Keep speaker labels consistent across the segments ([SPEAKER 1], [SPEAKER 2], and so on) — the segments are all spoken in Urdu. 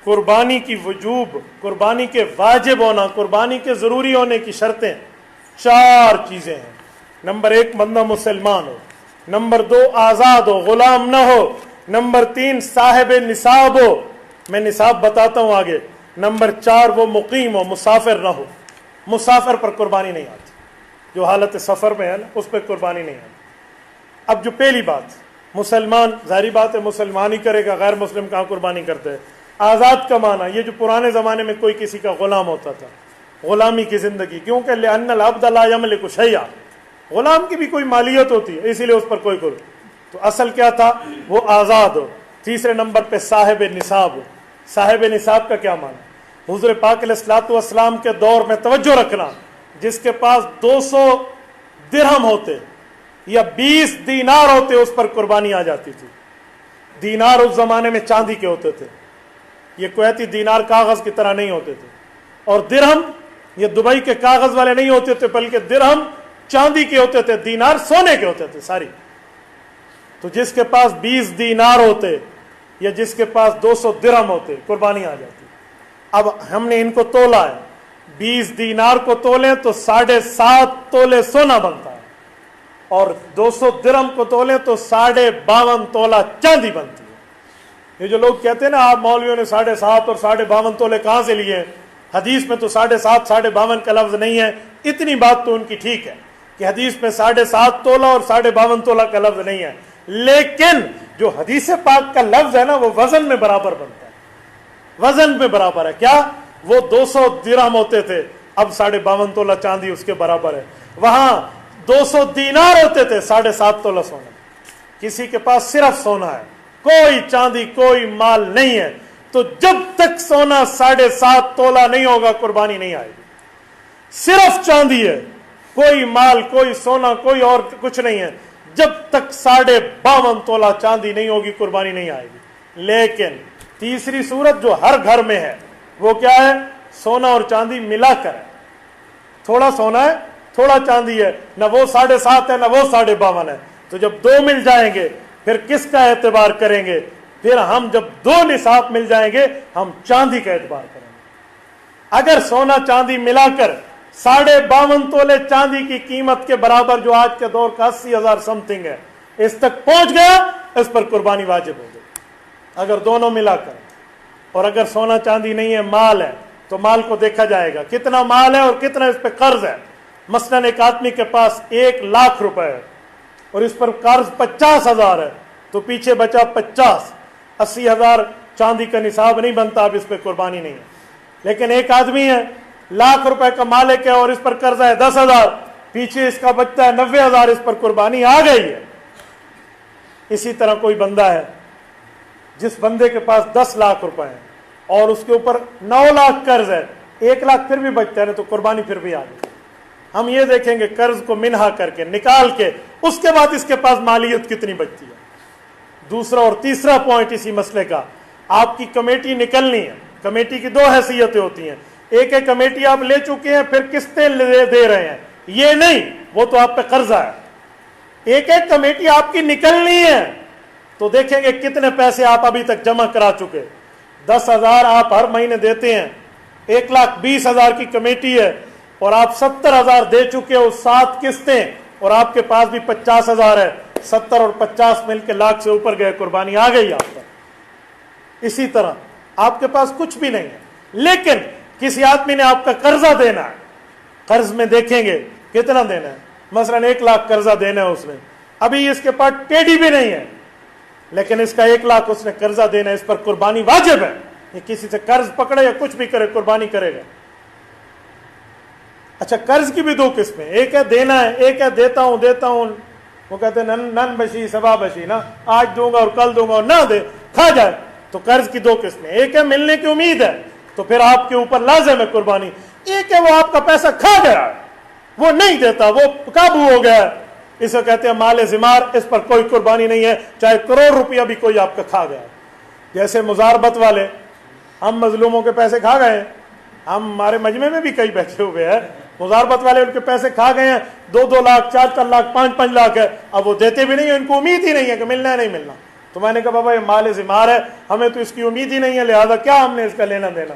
[SPEAKER 1] قربانی کی وجوب، قربانی کے واجب ہونا، قربانی کے ضروری ہونے کی شرطیں 4 چیزیں ہیں۔ نمبر 1 بندہ مسلمان ہو، نمبر 2 آزاد ہو، غلام نہ ہو، نمبر 3 صاحب نصاب ہو، میں نصاب بتاتا ہوں آگے، نمبر 4 وہ مقیم ہو، مسافر نہ ہو۔ مسافر پر قربانی نہیں آتی، جو حالت سفر میں ہے نا اس پہ قربانی نہیں آتی۔ اب جو پہلی بات، مسلمان، ظاہری بات ہے مسلمان ہی کرے گا، غیر مسلم کہاں قربانی کرتے ہیں۔ آزاد کا معنی، یہ جو پرانے زمانے میں کوئی کسی کا غلام ہوتا تھا، غلامی کی زندگی، کیونکہ لأن العبد لا یملک شیئا، غلام کی بھی کوئی مالیت ہوتی ہے، اسی لیے اس پر کوئی تو اصل کیا تھا، وہ آزاد ہو۔ تیسرے نمبر پہ صاحب نصاب ہو۔ صاحب نصاب کا کیا معنی؟ حضور پاک علیہ الصلوۃ والسلام کے دور میں توجہ رکھنا، جس کے پاس 200 درہم ہوتے یا 20 دینار ہوتے اس پر قربانی آ جاتی تھی۔ دینار اس زمانے میں چاندی کے ہوتے تھے، یہ کویتی دینار کاغذ کی طرح نہیں ہوتے تھے، اور درہم یہ دبئی کے کاغذ والے نہیں ہوتے تھے، بلکہ درہم چاندی کے ہوتے تھے، دینار سونے کے ہوتے تھے ساری۔ تو جس کے پاس 20 دینار ہوتے یا جس کے پاس 200 درہم ہوتے، قربانی آ جاتی۔ اب ہم نے ان کو تولا ہے، 20 دینار کو تولیں تو 7.5 تولے سونا بنتا ہے، اور 200 درہم کو تولیں تو 52.5 تولا چاندی بنتی ہے۔ یہ جو لوگ کہتے ہیں نا آپ مولویوں نے 7.5 اور 52.5 تولے کہاں سے لیے ہیں، حدیث میں تو 7.5 52 کا لفظ نہیں ہے۔ اتنی بات تو ان کی ٹھیک ہے کہ حدیث میں 7.5 تولا اور 52.5 تولا کا لفظ نہیں ہے، لیکن جو حدیث پاک کا لفظ ہے نا وہ وزن میں برابر بنتا ہے، وزن میں برابر ہے۔ کیا وہ 200 درہم ہوتے تھے، اب 52.5 تولا چاندی اس کے برابر ہے۔ وہاں 200 دینار ہوتے تھے، 7.5 تولا سونا۔ کسی کے پاس صرف سونا ہے، کوئی چاندی کوئی مال نہیں ہے، تو جب تک سونا 7.5 تولا نہیں ہوگا قربانی نہیں آئے گی۔ صرف چاندی ہے، کوئی مال کوئی سونا کوئی اور کچھ نہیں ہے، جب تک 52.5 تولا چاندی نہیں ہوگی قربانی نہیں آئے گی۔ لیکن تیسری صورت جو ہر گھر میں ہے وہ کیا ہے، سونا اور چاندی ملا کر ہے، تھوڑا سونا ہے تھوڑا چاندی ہے، نہ وہ 7.5 ہے نہ وہ 52.5 ہے، تو جب 2 مل جائیں گے پھر کس کا اعتبار کریں گے؟ پھر ہم جب 2 نصاب مل جائیں گے ہم چاندی کا اعتبار کریں گے۔ اگر سونا چاندی ملا کر 52.5 تولے چاندی کی قیمت کے برابر، جو آج کے دور کا 80,000 سم تھنگ ہے، اس تک پہنچ گیا، اس پر قربانی واجب ہو گئی اگر دونوں ملا کر۔ اور اگر سونا چاندی نہیں ہے، مال ہے، تو مال کو دیکھا جائے گا کتنا مال ہے اور کتنا اس پہ قرض ہے۔ مثلاً ایک آدمی کے پاس 1,00,000 روپے ہے اور اس پر قرض 50,000 ہے، تو پیچھے بچا 50، 80,000 چاندی کا نصاب نہیں بنتا، اب اس پہ قربانی نہیں ہے۔ لیکن ایک آدمی ہے 1,00,000 روپے کا مالک ہے اور اس پر قرضہ ہے 10,000، پیچھے اس کا بچتا ہے 90,000، اس پر قربانی آ گئی ہے۔ اسی طرح کوئی بندہ ہے جس بندے کے پاس 10,00,000 روپے ہیں اور اس کے اوپر 9,00,000 قرض ہے، 1,00,000 پھر بھی بچتا ہے نا، تو قربانی پھر بھی آ گئی۔ ہم یہ دیکھیں گے قرض کو منہا کر کے نکال کے، اس کے بعد اس کے پاس مالیت کتنی بچتی ہے۔ دوسرا اور تیسرا پوائنٹ اسی مسئلے کا، آپ کی کمیٹی نکلنی ہے۔ کمیٹی کی 2 حیثیتیں ہوتی ہیں، ایک ہے کمیٹی آپ لے چکے ہیں پھر قسطیں دے رہے ہیں، یہ نہیں، وہ تو آپ پہ قرضہ ہے۔ ایک ہے کمیٹی آپ کی نکلنی ہے، تو دیکھیں گے کتنے پیسے آپ ابھی تک جمع کرا چکے۔ 10,000 آپ ہر مہینے دیتے ہیں، 1,20,000 کی کمیٹی ہے اور آپ 70,000 دے چکے ہو، 7 قسطیں، اور آپ کے پاس بھی 50,000 ہے، 70 اور 50 مل کے 1,00,000 سے اوپر گئے، قربانی آ گئی آپ پر۔ اسی طرح آپ کے پاس کچھ بھی نہیں ہے، لیکن کسی آدمی نے آپ کا قرضہ دینا ہے، قرض میں دیکھیں گے کتنا دینا ہے، مثلا 1,00,000 قرضہ دینا ہے اس نے، ابھی اس کے پاس ٹیڈی بھی نہیں ہے، لیکن اس کا 1,00,000 اس نے قرضہ دینا ہے، اس پر قربانی واجب ہے۔ یہ کسی سے قرض پکڑے یا کچھ بھی کرے قربانی کرے گا۔ اچھا، قرض کی بھی 2 قسمیں، ایک ہے دینا ہے، ایک ہے دیتا ہوں، وہ کہتے ہیں نن بشی سبا بشی، نا آج دوں گا اور کل دوں گا، اور نہ دے کھا جائے۔ تو قرض کی 2 قسمیں، ایک ہے ملنے کی امید ہے تو پھر آپ کے اوپر لازم ہے قربانی، ایک ہے وہ آپ کا پیسہ کھا گیا، وہ نہیں دیتا، وہ قابو ہو گیا، اسے کہتے ہیں مال زمار، اس پر کوئی قربانی نہیں ہے، چاہے کروڑ روپیہ بھی کوئی آپ کا کھا گیا۔ جیسے مزاربت والے، ہم مظلوموں کے پیسے کھا گئے ہیں، ہمارے مجمع میں بھی کئی بیٹھے ہوئے ہیں، مزاربت والے ان کے پیسے کھا گئے ہیں، 2-2 لاکھ 4-4 لاکھ 5-5 لاکھ ہے، اب وہ دیتے بھی نہیں ہیں، ان کو امید ہی نہیں ہے کہ ملنا ہے نہیں ملنا، تو میں نے کہا بابا یہ مال ذمار ہے، ہمیں تو اس کی امید ہی نہیں ہے، لہذا کیا ہم نے اس کا لینا دینا؟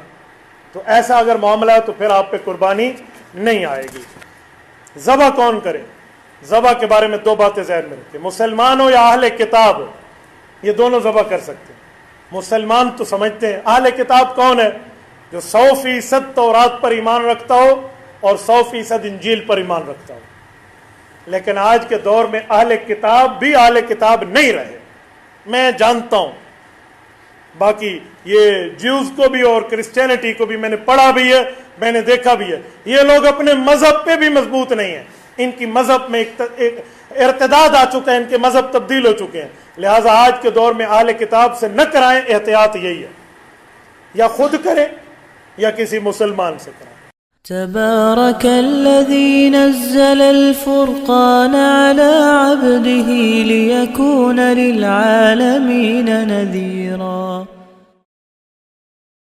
[SPEAKER 1] تو ایسا اگر معاملہ ہے تو پھر آپ پہ قربانی نہیں آئے گی۔ ذبح کون کرے؟ ذبح کے بارے میں دو باتیں ذہن میں رکھیں، مسلمان ہو یا اہل کتاب ہو، یہ دونوں ذبح کر سکتے ہیں۔ مسلمان تو سمجھتے ہیں، اہل کتاب کون ہے؟ جو 100% تورات پر ایمان رکھتا ہو اور 100% انجیل پر ایمان رکھتا ہو۔ لیکن آج کے دور میں اہل کتاب بھی اہل کتاب نہیں رہے، میں جانتا ہوں، باقی یہ جیوز کو بھی اور کرسچینٹی کو بھی میں نے پڑھا بھی ہے، میں نے دیکھا بھی ہے، یہ لوگ اپنے مذہب پہ بھی مضبوط نہیں ہیں، ان کی مذہب میں ایک ارتداد آ چکا ہے، ان کے مذہب تبدیل ہو چکے ہیں۔ لہٰذا آج کے دور میں اہل کتاب سے نہ کرائیں، احتیاط یہی ہے، یا خود کریں یا کسی مسلمان سے کرائیں۔
[SPEAKER 2] تبارك الذي نزل الفرقان على عبده ليكون للعالمين نذيرا